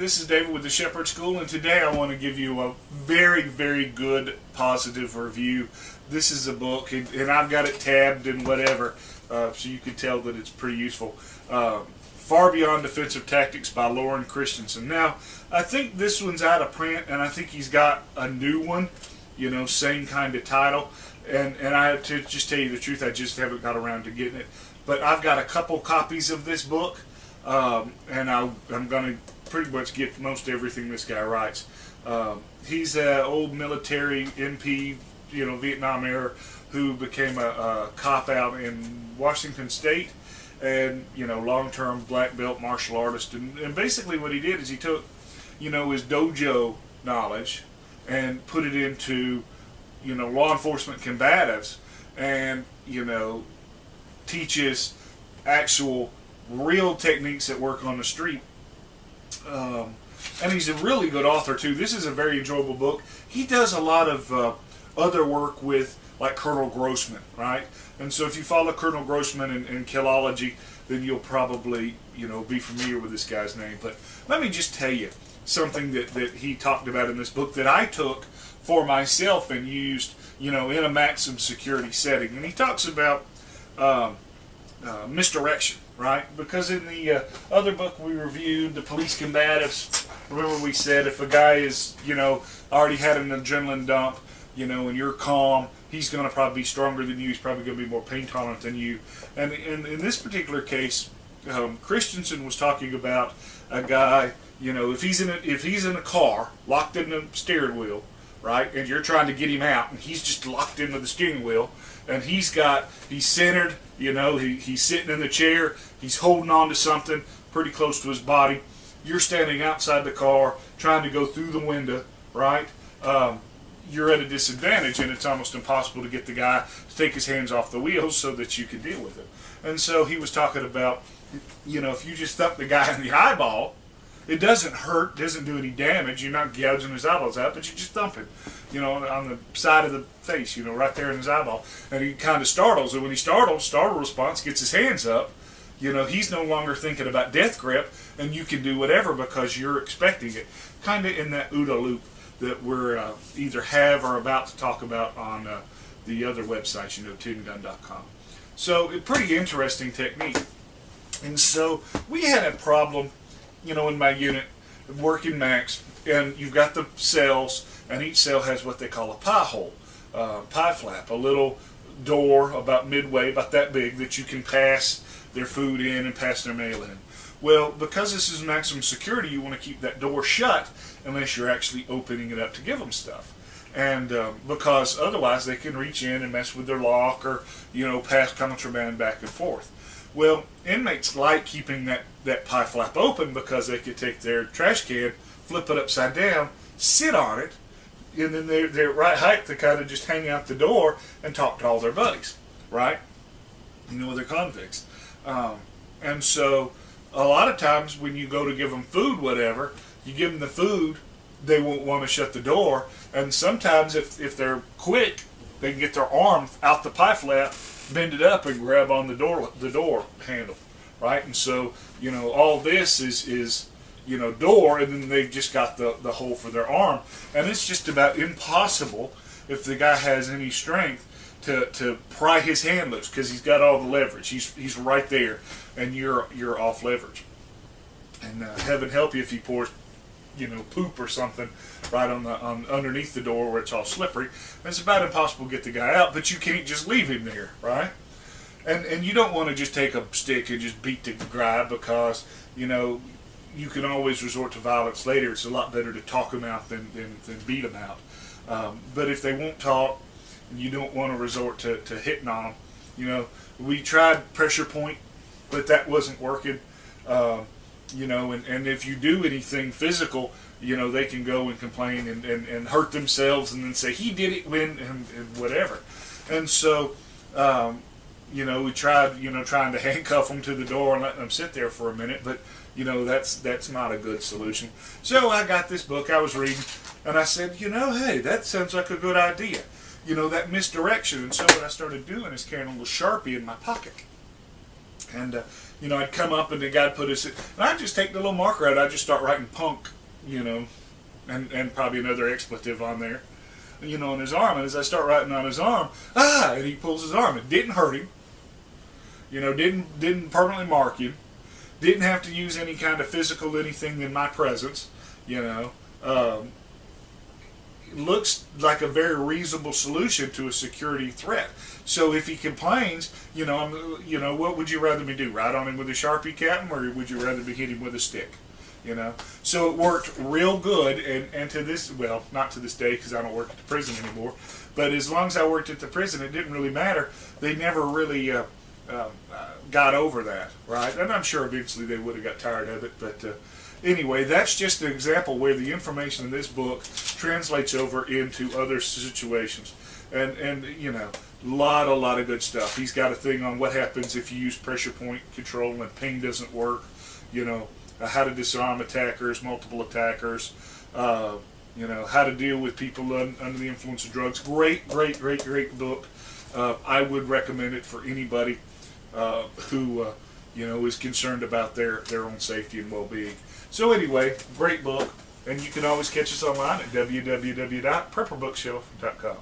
this is David with the Shepherd School, and today I want to give you a very, very good positive review. This is a book, and I've got it tabbed and whatever, so you can tell that it's pretty useful. Far Beyond Defensive Tactics by Lauren Christensen. Now, I think this one's out of print, and I think he's got a new one, you know, same kind of title. And I have to just tell you the truth, I just haven't got around to getting it. But I've got a couple copies of this book, and I'm going to pretty much get most everything this guy writes. He's an old military MP, you know, Vietnam era, who became a cop out in Washington State, and, you know, long-term black belt martial artist. And basically what he did is he took, you know, his dojo knowledge and put it into, you know, law enforcement combatives, and, you know, teaches actual real techniques that work on the street. And he's a really good author too. This is a very enjoyable book. He does a lot of other work with, like, Colonel Grossman, right? And so if you follow Colonel Grossman in Killology, then you'll probably, you know, be familiar with this guy's name. But let me just tell you something that he talked about in this book that I took for myself and used, you know, in a maximum security setting. And he talks about misdirection, right? Because in the other book we reviewed, The Police Combatives, remember we said if a guy is, you know, already had an adrenaline dump, you know, and you're calm, he's going to probably be stronger than you. He's probably going to be more pain tolerant than you. And in this particular case, Christensen was talking about a guy, you know, if he's in a car locked in the steering wheel, right, and you're trying to get him out, and he's just locked into the steering wheel, and he's centered, you know, he's sitting in the chair, he's holding on to something pretty close to his body. You're standing outside the car trying to go through the window, right? You're at a disadvantage, and it's almost impossible to get the guy to take his hands off the wheels so that you can deal with it. And so he was talking about, you know, if you just thump the guy in the eyeball, it doesn't hurt, doesn't do any damage. You're not gouging his eyeballs out, but you just thump him, you know, on the side of the face, you know, right there in his eyeball. And he kind of startles, and when he startle response, gets his hands up, you know, he's no longer thinking about death grip, and you can do whatever because you're expecting it. Kind of in that OODA loop that we're either have or about to talk about on the other websites, you know, tingun.com. So, a pretty interesting technique. And so, we had a problem, you know, in my unit, working max, and you've got the cells, and each cell has what they call a pie hole, pie flap, a little door about midway, about that big, that you can pass their food in and pass their mail in. Well, because this is maximum security, you want to keep that door shut unless you're actually opening it up to give them stuff. And because otherwise they can reach in and mess with their lock or, you know, pass contraband back and forth. Well, inmates like keeping that pie flap open because they could take their trash can, flip it upside down, sit on it, and then they're at right height to kind of just hang out the door and talk to all their buddies, right? You know, they're convicts. And so a lot of times when you go to give them food, whatever, you give them the food, they won't want to shut the door. And sometimes if they're quick, they can get their arm out the pie flap, bend it up, and grab on the door handle, right? And so, you know, all this is you know, door, and then they've just got the hole for their arm. And it's just about impossible, if the guy has any strength, to pry his hand loose, because he's got all the leverage. He's right there, and you're off leverage. And heaven help you if he pours, you know, poop or something right on underneath the door where it's all slippery. And it's about impossible to get the guy out, but you can't just leave him there, right? And you don't want to just take a stick and just beat the guy, because, you know, you can always resort to violence later. It's a lot better to talk them out than beat them out. But if they won't talk, and you don't want to resort to hitting on them, you know, we tried pressure point, but that wasn't working. You know, and if you do anything physical, you know, they can go and complain and hurt themselves and then say, he did it when, and whatever. And so, you know, we tried, you know, trying to handcuff them to the door and letting them sit there for a minute, but, you know, that's not a good solution. So I got this book I was reading, and I said, you know, hey, that sounds like a good idea. You know, that misdirection. And so what I started doing is carrying a little Sharpie in my pocket. And, you know, I'd come up and the guy'd put his, and I'd just take the little marker out, I'd just start writing punk, you know, and probably another expletive on there, you know, on his arm. And as I start writing on his arm, and he pulls his arm. It didn't hurt him, you know, didn't permanently mark him, didn't have to use any kind of physical anything in my presence, you know. It looks like a very reasonable solution to a security threat. So if he complains, you know, what would you rather me do? Write on him with a Sharpie, Captain, or would you rather me hit him with a stick? You know, so it worked real good, and to this, well, not to this day because I don't work at the prison anymore, but as long as I worked at the prison, it didn't really matter. They never really got over that, right? And I'm sure eventually they would have got tired of it, but anyway, that's just an example where the information in this book translates over into other situations, and you know, a lot of good stuff. He's got a thing on what happens if you use pressure point control and ping doesn't work, you know. How to disarm attackers, multiple attackers, you know, how to deal with people under the influence of drugs. Great book. I would recommend it for anybody who, you know, is concerned about their own safety and well-being. So anyway, great book, and you can always catch us online at www.prepperbookshelf.com.